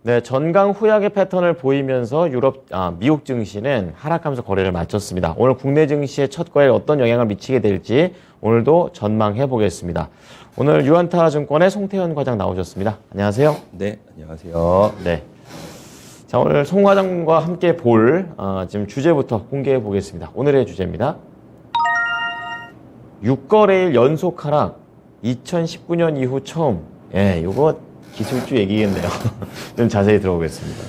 네, 전강 후약의 패턴을 보이면서 미국 증시는 하락하면서 거래를 마쳤습니다. 오늘 국내 증시의 첫 거래에 어떤 영향을 미치게 될지 오늘도 전망해 보겠습니다. 오늘 유안타증권의 송태현 과장 나오셨습니다. 안녕하세요. 네, 안녕하세요. 네. 자, 오늘 송 과장과 함께 볼 지금 주제부터 공개해 보겠습니다. 오늘의 주제입니다. 6거래일 연속 하락, 2019년 이후 처음. 예, 이거 기술주 얘기겠네요. 좀 자세히 들어보겠습니다.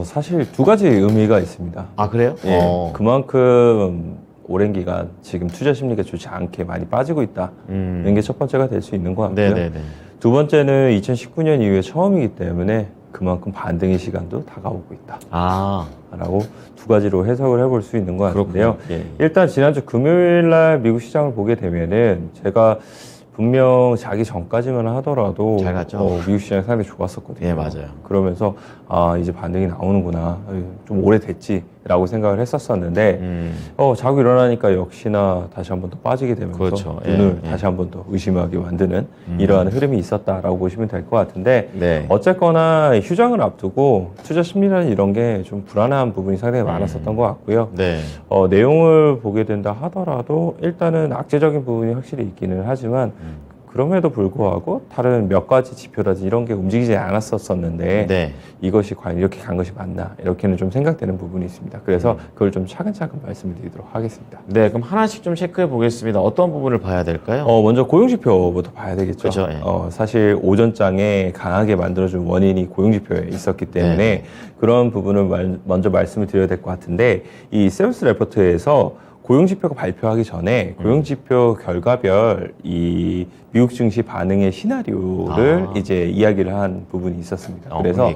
사실 두 가지 의미가 있습니다. 아, 그래요? 예, 그만큼 오랜 기간 지금 투자 심리가 좋지 않게 많이 빠지고 있다는 게 첫 번째가 될 수 있는 것 같고요. 네네네. 두 번째는 2019년 이후에 처음이기 때문에 그만큼 반등의 시간도 다가오고 있다. 라고 두 가지로 해석을 해볼 수 있는 것 같은데요. 예. 일단 지난주 금요일 날 미국 시장을 보게 되면은 제가 분명 자기 전까지만 하더라도 잘 갔죠. 미국 시장이 상당히 좋았었거든요. 예, 맞아요. 그러면서 이제 반등이 나오는구나. 좀 오래됐지라고 생각을 했었었는데 자고 일어나니까 역시나 다시 한 번 더 빠지게 되면서 그렇죠. 눈을 예. 다시 한 번 더 의심하게 만드는 이러한 흐름이 있었다라고 보시면 될 것 같은데 네. 어쨌거나 휴장을 앞두고 투자 심리라는 이런 게 좀 불안한 부분이 상당히 많았었던 것 같고요. 네. 내용을 보게 된다 하더라도 일단은 악재적인 부분이 확실히 있기는 하지만 그럼에도 불구하고 다른 몇 가지 지표라든지 이런 게 움직이지 않았었는데 네. 이것이 과연 이렇게 간 것이 맞나 이렇게는 좀 생각되는 부분이 있습니다. 그래서 그걸 좀 차근차근 말씀을 드리도록 하겠습니다. 네, 그럼 하나씩 좀 체크해 보겠습니다. 어떤 부분을 봐야 될까요? 먼저 고용지표부터 봐야 되겠죠. 그렇죠, 예. 사실 오전장에 강하게 만들어준 원인이 고용지표에 있었기 때문에 네. 그런 부분을 먼저 말씀을 드려야 될 것 같은데 이 세우스 레포트에서 고용지표가 발표하기 전에 고용지표 결과별 이 미국 증시 반응의 시나리오를 이제 이야기를 한 부분이 있었습니다. 그래서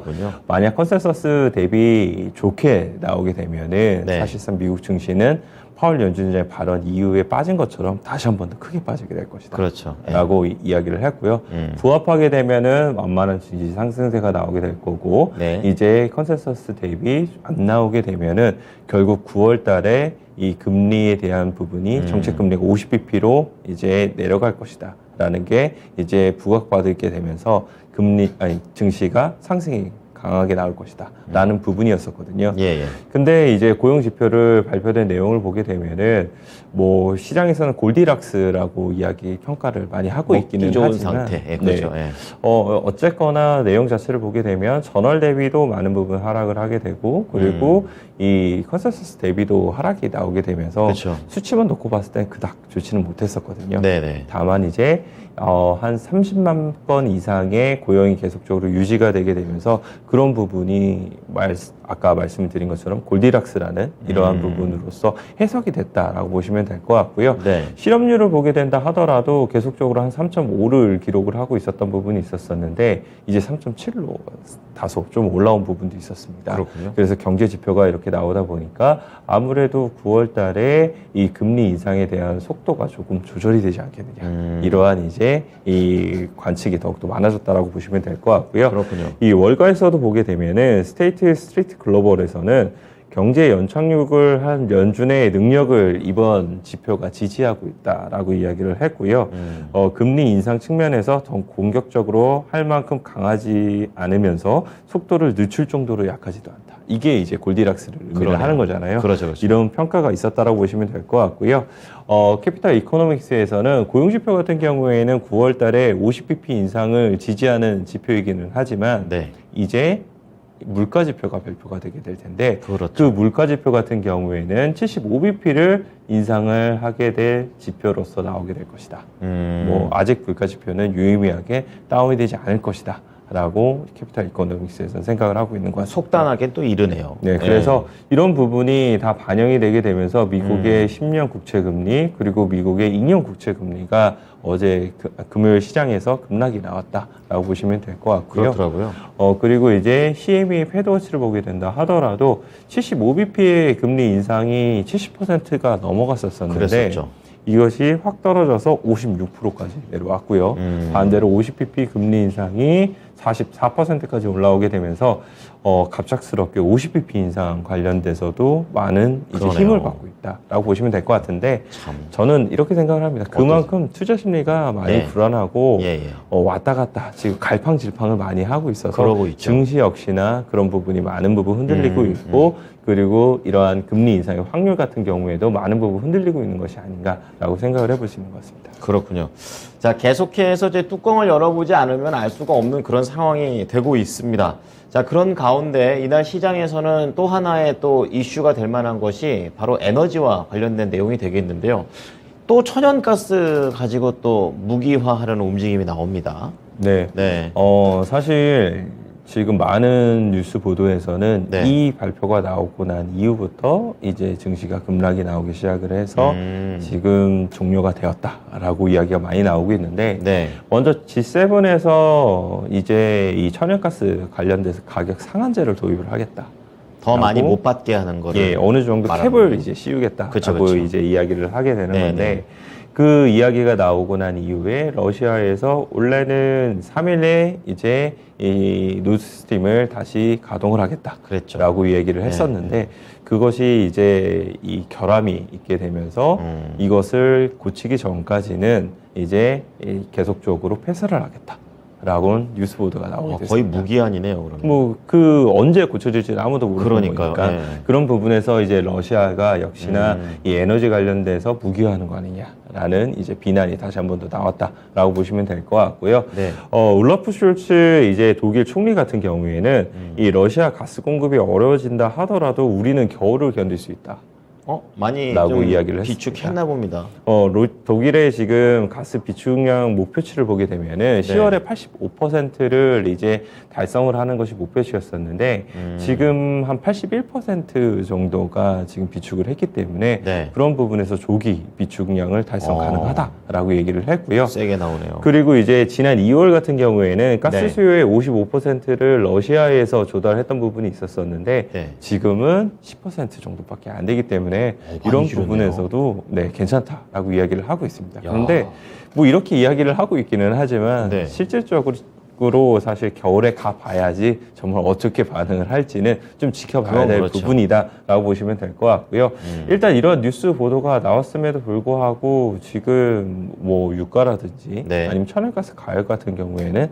만약 컨센서스 대비 좋게 나오게 되면은 네. 사실상 미국 증시는 파월 연준장의 발언 이후에 빠진 것처럼 다시 한 번 더 크게 빠지게 될 것이다. 그렇죠. 예. 라고 이야기를 했고요. 부합하게 되면은 만만한 증시 상승세가 나오게 될 거고 네. 이제 컨센서스 대비 안 나오게 되면은 결국 9월 달에 이 금리에 대한 부분이 정책 금리가 50bp로 이제 내려갈 것이다. 라는 게 이제 부각받게 되면서 증시가 상승이 강하게 나올 것이다. 라는 부분이었었거든요. 예. 근데 이제 고용 지표를 발표된 내용을 보게 되면은 뭐 시장에서는 골디락스라고 평가를 많이 하고 있기는 좋은 하지만 상태. 예, 그렇죠. 네. 예. 어쨌거나 내용 자체를 보게 되면 전월 대비도 많은 부분 하락을 하게 되고 그리고 이 컨센서스 대비도 하락이 나오게 되면서 그렇죠. 수치만 놓고 봤을 땐 그닥 좋지는 못했었거든요. 네네. 다만 이제 한 30만 건 이상의 고용이 계속적으로 유지가 되게 되면서 그런 부분이 아까 말씀드린 것처럼 골디락스라는 이러한 부분으로서 해석이 됐다라고 보시면 될 것 같고요. 네. 실업률을 보게 된다 하더라도 계속적으로 한 3.5를 기록을 하고 있었던 부분이 있었었는데 이제 3.7로 다소 좀 올라온 부분도 있었습니다. 그렇군요. 그래서 경제 지표가 이렇게 나오다 보니까 아무래도 9월 달에 이 금리 인상에 대한 속도가 조금 조절이 되지 않겠느냐. 이러한 이제 이 관측이 더욱더 많아졌다라고 보시면 될 것 같고요. 그렇군요. 이 월가에서도 보게 되면은 스테이트 스트리트 글로벌에서는 경제 연착륙을 한 연준의 능력을 이번 지표가 지지하고 있다라고 이야기를 했고요. 금리 인상 측면에서 더 공격적으로 할 만큼 강하지 않으면서 속도를 늦출 정도로 약하지도 않다. 이게 이제 골디락스를 의미를 하는 거잖아요. 그렇죠. 이런 평가가 있었다라고 보시면 될 것 같고요. 캐피탈 이코노믹스에서는 고용지표 같은 경우에는 9월 달에 50bp 인상을 지지하는 지표이기는 하지만 네. 이제 물가 지표가 발표가 되게 될 텐데 그렇죠. 그 물가 지표 같은 경우에는 75bp를 인상을 하게 될 지표로서 나오게 될 것이다. 뭐 아직 물가 지표는 유의미하게 다운이 되지 않을 것이다. 라고 캐피탈 이코노믹스에서는 생각을 하고 있는 것 같습니다. 속단하게 또 이르네요. 네, 그래서 이런 부분이 다 반영이 되게 되면서 미국의 10년 국채 금리 그리고 미국의 2년 국채 금리가 어제 금요일 시장에서 급락이 나왔다라고 보시면 될 것 같고요. 그렇더라고요. 그리고 이제 CME 패드워치를 보게 된다 하더라도 75bp의 금리 인상이 70%가 넘어갔었는데 그랬었죠. 이것이 확 떨어져서 56%까지 내려왔고요. 반대로 50bp 금리 인상이 44%까지 올라오게 되면서 갑작스럽게 50bp 인상 관련돼서도 많은 이제 그러네요. 힘을 받고 있다라고 보시면 될 것 같은데 참. 저는 이렇게 생각을 합니다. 그만큼 투자 심리가 많이 네. 불안하고 예, 예. 왔다 갔다 지금 갈팡질팡을 많이 하고 있어서 그러고 있죠. 증시 역시나 그런 부분이 많은 부분 흔들리고 있고 그리고 이러한 금리 인상의 확률 같은 경우에도 많은 부분 흔들리고 있는 것이 아닌가라고 생각을 해볼 수 있는 것 같습니다. 그렇군요. 자, 계속해서 이제 뚜껑을 열어보지 않으면 알 수가 없는 그런 상황이 되고 있습니다. 자, 그런 가운데 이날 시장에서는 또 하나의 또 이슈가 될 만한 것이 바로 에너지와 관련된 내용이 되겠는데요. 또 천연가스 가지고 또 무기화하려는 움직임이 나옵니다. 네. 네. 사실 지금 많은 뉴스 보도에서는 네. 이 발표가 나오고 난 이후부터 이제 증시가 급락이 나오기 시작을 해서 지금 종료가 되었다라고 이야기가 많이 나오고 있는데 네. 먼저 G7에서 이제 이 천연가스 관련돼서 가격 상한제를 도입을 하겠다. 더 많이 못 받게 하는 거를. 예, 어느 정도 말하는 캡을 거죠. 이제 씌우겠다라고 그쵸, 그쵸. 이제 이야기를 하게 되는 네, 건데 네. 그 이야기가 나오고 난 이후에 러시아에서 원래는 3일에 이제 이 노스스트림을 다시 가동을 하겠다라고 그랬죠. 얘기를 했었는데 그것이 이제 이 결함이 있게 되면서 이것을 고치기 전까지는 이제 계속적으로 폐쇄를 하겠다. 라고 뉴스 보도가 나오게 됐습니다. 거의 무기한이네요, 그러면. 뭐 언제 고쳐질지는 아무도 모르는 그러니까요. 거니까 예. 그런 부분에서 이제 러시아가 역시나 이 에너지 관련돼서 무기화하는 거 아니냐라는 이제 비난이 다시 한 번 더 나왔다라고 보시면 될 것 같고요. 네. 울라프 숄츠 이제 독일 총리 같은 경우에는 이 러시아 가스 공급이 어려워진다 하더라도 우리는 겨울을 견딜 수 있다. 많이 라고 좀 이야기를 비축했나 봅니다. 독일의 지금 가스 비축량 목표치를 보게 되면은 10월에 85%를 이제 달성을 하는 것이 목표치였었는데 지금 한 81% 정도가 지금 비축을 했기 때문에 네. 그런 부분에서 조기 비축량을 달성 가능하다라고 얘기를 했고요. 세게 나오네요. 그리고 이제 지난 2월 같은 경우에는 가스 네. 수요의 55%를 러시아에서 조달했던 부분이 있었었는데 네. 지금은 10% 정도밖에 안 되기 때문에 많이 이런 줄였네요. 부분에서도 괜찮다라고 이야기를 하고 있습니다. 그런데 뭐 이렇게 이야기를 하고 있기는 하지만 네. 실질적으로 사실 겨울에 가봐야지 정말 어떻게 반응을 할지는 좀 지켜봐야 그건 될 그렇죠. 부분이다라고 보시면 될 것 같고요. 일단 이런 뉴스 보도가 나왔음에도 불구하고 지금 뭐 유가라든지 네. 아니면 천연가스 가격 같은 경우에는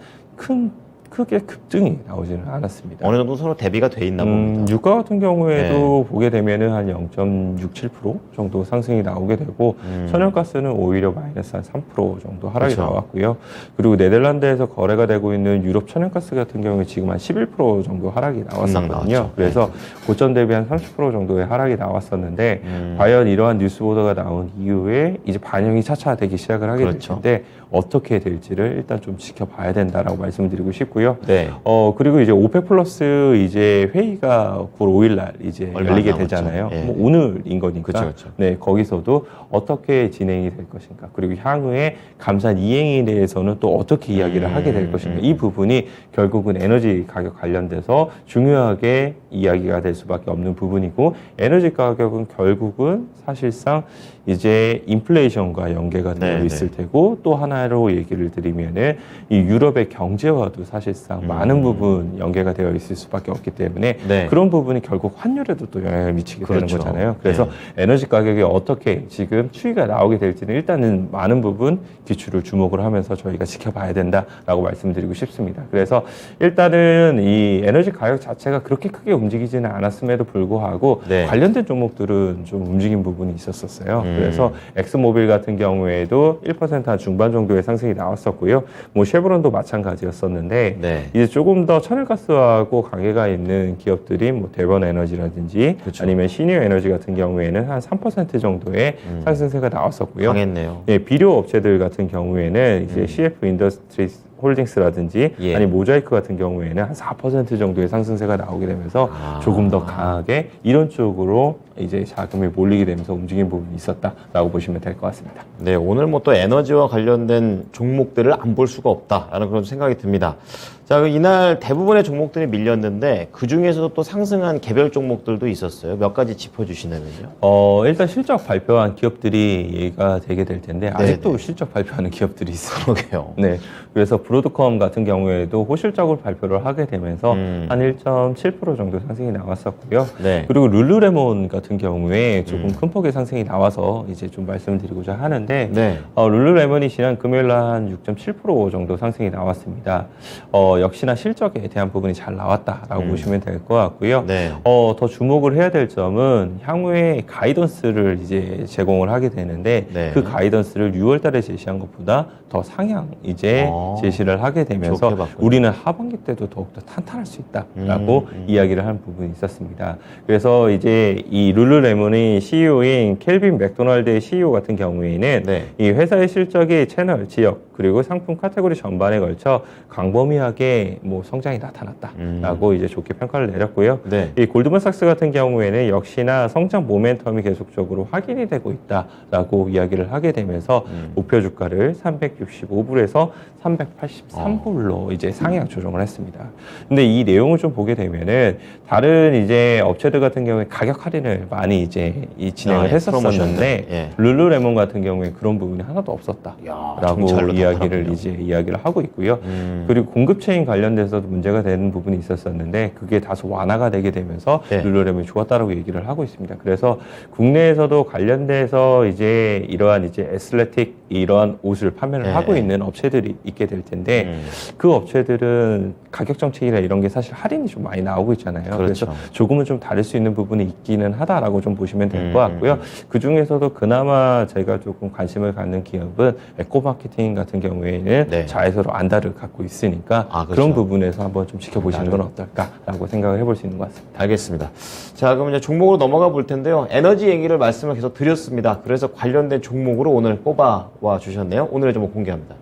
크게 급등이 나오지는 않았습니다. 어느 정도 서로 대비가 돼 있나 봅니다. 유가 같은 경우에도 보게 되면은 한 0.67% 정도 상승이 나오게 되고 천연가스는 오히려 마이너스 한 3% 정도 하락이 그쵸. 나왔고요. 그리고 네덜란드에서 거래가 되고 있는 유럽 천연가스 같은 경우에 지금 한 11% 정도 하락이 나왔었거든요. 나왔죠. 그래서 고점 대비 한 30% 정도의 하락이 나왔었는데 과연 이러한 뉴스 보도가 나온 이후에 이제 반영이 차차 되기 시작을 하게 그렇죠. 될 텐데 어떻게 될지를 일단 좀 지켜봐야 된다라고 말씀드리고 싶고요. 네. 그리고 이제 오펙 플러스 이제 회의가 9월 5일 날 이제 얼마 열리게 남았죠. 되잖아요. 예. 뭐 오늘인 거니까. 그쵸, 그쵸. 네, 거기서도 어떻게 진행이 될 것인가. 그리고 향후에 감산 이행에 대해서는 또 어떻게 이야기를 하게 될 것인가. 이 부분이 결국은 에너지 가격 관련돼서 중요하게 이야기가 될 수밖에 없는 부분이고 에너지 가격은 결국은 사실상 이제 인플레이션과 연계가 되어 네, 있을 테고 또 하나로 얘기를 드리면은 이 유럽의 경제와도 사실상 많은 부분 연계가 되어 있을 수밖에 없기 때문에 네. 그런 부분이 결국 환율에도 또 영향을 미치게 그렇죠. 되는 거잖아요. 그래서 에너지 가격이 어떻게 지금 추이가 나오게 될지는 일단은 많은 부분 기출을 주목을 하면서 저희가 지켜봐야 된다라고 말씀드리고 싶습니다. 그래서 일단은 이 에너지 가격 자체가 그렇게 크게 움직이지는 않았음에도 불구하고 네. 관련된 종목들은 좀 움직인 부분이 있었어요. 그래서 엑스모빌 같은 경우에도 1% 중반 정도의 상승이 나왔었고요. 뭐 쉐브론도 마찬가지였었는데 네. 이제 조금 더 천연가스하고 관계가 있는 기업들이 뭐 대번 에너지라든지 그쵸. 아니면 시니어 에너지 같은 경우에는 한 3% 정도의 상승세가 나왔었고요. 강했네요. 예, 비료 업체들 같은 경우에는 이제 CF 인더스트리 홀딩스라든지 예. 아니 모자이크 같은 경우에는 한 4% 정도의 상승세가 나오게 되면서 조금 더 강하게 이런 쪽으로 이제 자금이 몰리게 되면서 움직이는 부분이 있었다라고 보시면 될 것 같습니다. 네, 오늘 뭐 또 에너지와 관련된 종목들을 안 볼 수가 없다라는 그런 생각이 듭니다. 자, 이날 대부분의 종목들이 밀렸는데 그 중에서도 또 상승한 개별 종목들도 있었어요. 몇 가지 짚어주시냐면요. 일단 실적 발표한 기업들이 얘기가 되게 될 텐데 아직도 실적 발표하는 기업들이 있어요. 그러게요. 네, 그래서 브로드컴 같은 경우에도 호실적으로 발표를 하게 되면서 한 1.7% 정도 상승이 나왔었고요. 네. 그리고 룰루레몬 같은 경우에 조금 큰 폭의 상승이 나와서 이제 좀 말씀드리고자 하는데 네. 룰루레몬이 지난 금요일 날 한 6.7% 정도 상승이 나왔습니다. 역시나 실적에 대한 부분이 잘 나왔다라고 보시면 될 것 같고요. 네. 더 주목을 해야 될 점은 향후에 가이던스를 이제 제공을 하게 되는데 네. 그 가이던스를 6월 달에 제시한 것보다 더 상향 이제 제시를 하게 되면서 좋게 봤군요. 우리는 하반기 때도 더욱더 탄탄할 수 있다라고 이야기를 한 부분이 있었습니다. 그래서 이제 이 룰루레몬의 CEO인 켈빈 맥도날드의 CEO 같은 경우에는 네. 이 회사의 실적이 채널, 지역 그리고 상품 카테고리 전반에 걸쳐 광범위하게 뭐 성장이 나타났다라고 이제 좋게 평가를 내렸고요. 네. 이 골드만삭스 같은 경우에는 역시나 성장 모멘텀이 계속적으로 확인이 되고 있다라고 이야기를 하게 되면서 목표 주가를 365불에서 383불로 이제 상향 조정을 했습니다. 근데 이 내용을 좀 보게 되면은 다른 이제 업체들 같은 경우에 가격 할인을 많이 이제 진행을 했었었는데 예. 룰루레몬 같은 경우에 그런 부분이 하나도 없었다라고 정찰로 이야기를 이제 이야기를 하고 있고요. 그리고 공급 체인 관련돼서도 문제가 되는 부분이 있었었는데 그게 다소 완화가 되게 되면서 네. 룰루레몬이 좋았다라고 얘기를 하고 있습니다. 그래서 국내에서도 관련돼서 이제 이러한 이제 애슬레틱 이러한 옷을 판매를 네. 하고 있는 업체들이 있게 될 텐데 그 업체들은 가격 정책이나 이런 게 사실 할인이 좀 많이 나오고 있잖아요. 그렇죠. 그래서 조금은 좀 다를 수 있는 부분이 있기는 하다라고 좀 보시면 될 것 같고요. 그 중에서도 그나마 제가 조금 관심을 갖는 기업은 에코마케팅 같은 경우에는 네. 자회사로 안다를 갖고 있으니까 그렇죠. 그런 부분에서 한번 좀 지켜보시는 건 어떨까라고 생각을 해볼 수 있는 것 같습니다. 알겠습니다. 자, 그럼 이제 종목으로 넘어가 볼 텐데요. 에너지 얘기를 말씀을 계속 드렸습니다. 그래서 관련된 종목으로 오늘 뽑아와 주셨네요. 오늘의 종목 공개합니다.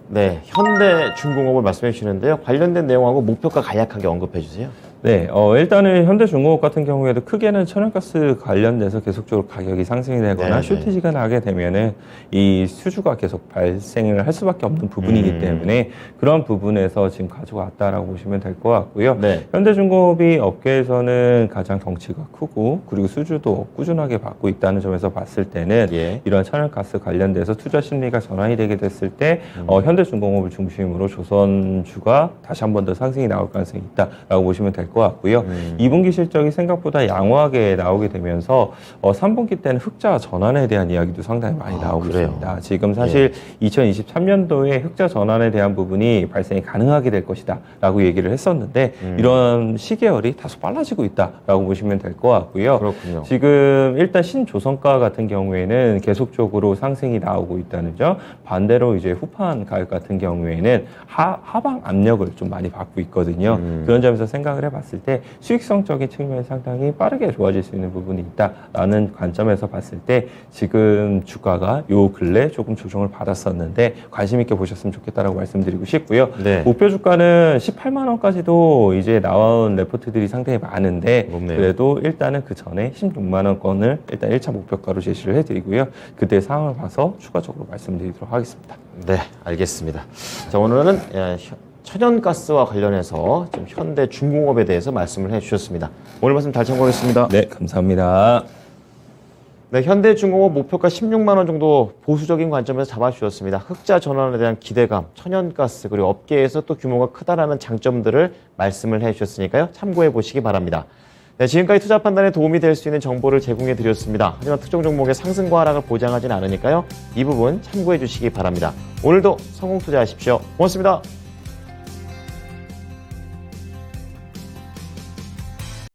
네, 현대중공업을 말씀해 주시는데요. 관련된 내용하고 목표가 간략하게 언급해 주세요. 네, 일단은 현대중공업 같은 경우에도 크게는 천연가스 관련돼서 계속적으로 가격이 상승이 되거나 네, 쇼티지가 나게 되면은 이 수주가 계속 발생을 할 수밖에 없는 부분이기 때문에 그런 부분에서 지금 가져왔다라고 보시면 될 것 같고요. 네. 현대중공업이 업계에서는 가장 덩치가 크고 그리고 수주도 꾸준하게 받고 있다는 점에서 봤을 때는 예. 이런 천연가스 관련돼서 투자 심리가 전환이 되게 됐을 때 현대중공업을 중심으로 조선주가 다시 한 번 더 상승이 나올 가능성이 있다라고 보시면 될 것 같고요. 2분기 실적이 생각보다 양호하게 나오게 되면서 3분기 때는 흑자 전환에 대한 이야기도 상당히 많이 나오고 그래요? 있습니다. 지금 사실 2023년도에 흑자 전환에 대한 부분이 발생이 가능하게 될 것이다 라고 얘기를 했었는데 이런 시계열이 다소 빨라지고 있다라고 보시면 될 것 같고요. 그렇군요. 지금 일단 신조선가 같은 경우에는 계속적으로 상승이 나오고 있다는 점, 반대로 이제 후판 가격 같은 경우에는 하방 압력을 좀 많이 받고 있거든요. 그런 점에서 생각을 해봤을 때 수익성적인 측면이 상당히 빠르게 좋아질 수 있는 부분이 있다라는 관점에서 봤을 때 지금 주가가 요 근래 조금 조정을 받았었는데 관심 있게 보셨으면 좋겠다라고 말씀드리고 싶고요. 네. 목표 주가는 18만 원까지도 이제 나온 레포트들이 상당히 많은데 높네요. 그래도 일단은 그 전에 16만 원권을 일단 1차 목표가로 제시를 해드리고요. 그때 상황을 봐서 추가적으로 말씀드리도록 하겠습니다. 네, 알겠습니다. 자, 오늘은 천연가스와 관련해서 좀 현대중공업에 대해서 말씀을 해주셨습니다. 오늘 말씀 잘 참고하겠습니다. 네, 감사합니다. 네, 현대중공업 목표가 16만 원 정도 보수적인 관점에서 잡아주셨습니다. 흑자 전환에 대한 기대감, 천연가스 그리고 업계에서 또 규모가 크다라는 장점들을 말씀을 해주셨으니까요. 참고해 보시기 바랍니다. 네, 지금까지 투자 판단에 도움이 될 수 있는 정보를 제공해 드렸습니다. 하지만 특정 종목의 상승과 하락을 보장하진 않으니까요. 이 부분 참고해 주시기 바랍니다. 오늘도 성공 투자하십시오. 고맙습니다.